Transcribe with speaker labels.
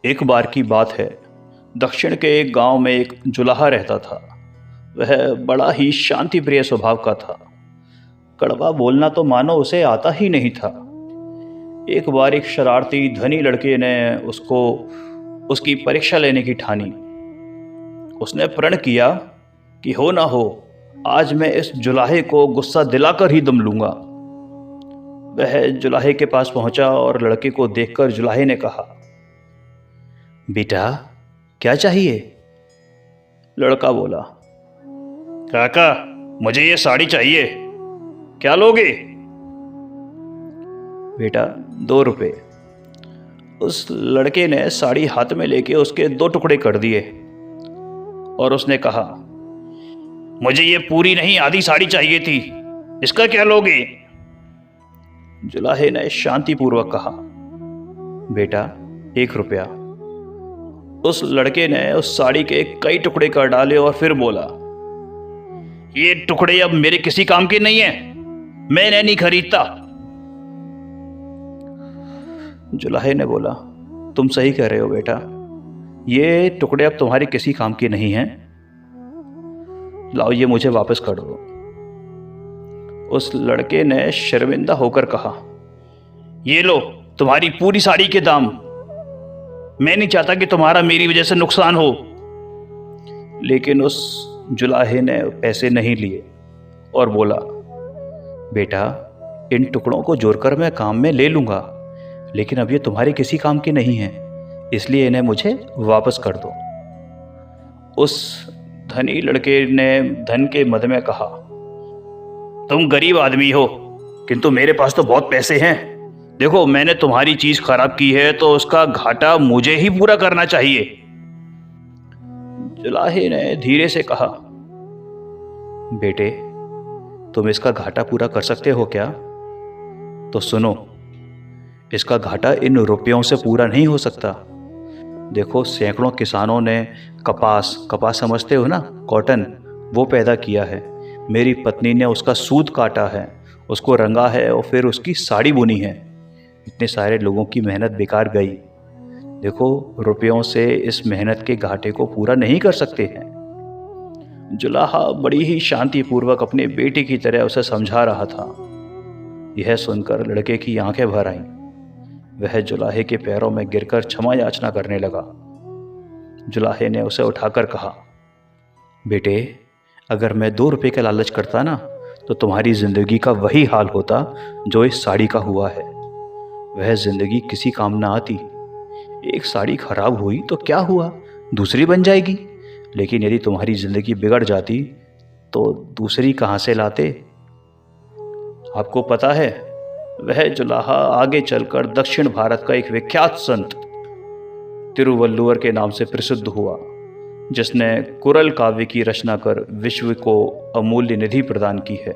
Speaker 1: एक बार की बात है। दक्षिण के एक गांव में एक जुलाहा रहता था। वह बड़ा ही शांति प्रिय स्वभाव का था। कड़वा बोलना तो मानो उसे आता ही नहीं था। एक बार एक शरारती धनी लड़के ने उसको उसकी परीक्षा लेने की ठानी। उसने प्रण किया कि हो ना हो, आज मैं इस जुलाहे को गुस्सा दिलाकर ही दम लूंगा। वह जुलाहे के पास पहुंचा और लड़के को देखकर जुलाहे ने कहा, बेटा क्या चाहिए? लड़का बोला, काका मुझे ये साड़ी चाहिए, क्या लोगे? बेटा 2 रुपए। उस लड़के ने साड़ी हाथ में लेके उसके 2 टुकड़े कर दिए और उसने कहा, मुझे ये पूरी नहीं आधी साड़ी चाहिए थी, इसका क्या लोगे? जुलाहे ने शांतिपूर्वक कहा, बेटा 1 रुपया। उस लड़के ने उस साड़ी के कई टुकड़े कर डाले और फिर बोला, ये टुकड़े अब मेरे किसी काम के नहीं है, मैं इन्हें नहीं खरीदता। जुलाहे ने बोला, तुम सही कह रहे हो बेटा, ये टुकड़े अब तुम्हारे किसी काम के नहीं हैं, लाओ ये मुझे वापस कर दो। उस लड़के ने शर्मिंदा होकर कहा, ये लो तुम्हारी पूरी साड़ी के दाम, मैं नहीं चाहता कि तुम्हारा मेरी वजह से नुकसान हो। लेकिन उस जुलाहे ने पैसे नहीं लिए और बोला, बेटा इन टुकड़ों को जोड़कर मैं काम में ले लूंगा, लेकिन अब ये तुम्हारे किसी काम के नहीं हैं, इसलिए इन्हें मुझे वापस कर दो। उस धनी लड़के ने धन के मद में कहा, तुम गरीब आदमी हो किंतु मेरे पास तो बहुत पैसे हैं, देखो मैंने तुम्हारी चीज खराब की है तो उसका घाटा मुझे ही पूरा करना चाहिए। जुलाहे ने धीरे से कहा, बेटे तुम इसका घाटा पूरा कर सकते हो क्या? तो सुनो, इसका घाटा इन रुपयों से पूरा नहीं हो सकता। देखो सैकड़ों किसानों ने कपास समझते हो ना, कॉटन, वो पैदा किया है। मेरी पत्नी ने उसका सूत काटा है, उसको रंगा है और फिर उसकी साड़ी बुनी है। इतने सारे लोगों की मेहनत बेकार गई। देखो रुपयों से इस मेहनत के घाटे को पूरा नहीं कर सकते हैं। जुलाहा बड़ी ही शांतिपूर्वक अपने बेटे की तरह उसे समझा रहा था। यह सुनकर लड़के की आंखें भर आईं। वह जुलाहे के पैरों में गिरकर क्षमा याचना करने लगा। जुलाहे ने उसे उठाकर कहा, बेटे अगर मैं 2 रुपए का लालच करता ना तो तुम्हारी जिंदगी का वही हाल होता जो इस साड़ी का हुआ है। वह जिंदगी किसी काम ना आती। एक साड़ी खराब हुई तो क्या हुआ, दूसरी बन जाएगी, लेकिन यदि तुम्हारी जिंदगी बिगड़ जाती तो दूसरी कहाँ से लाते? आपको पता है, वह जुलाहा आगे चलकर दक्षिण भारत का एक विख्यात संत तिरुवल्लुवर के नाम से प्रसिद्ध हुआ, जिसने कुरल काव्य की रचना कर विश्व को अमूल्य निधि प्रदान की है।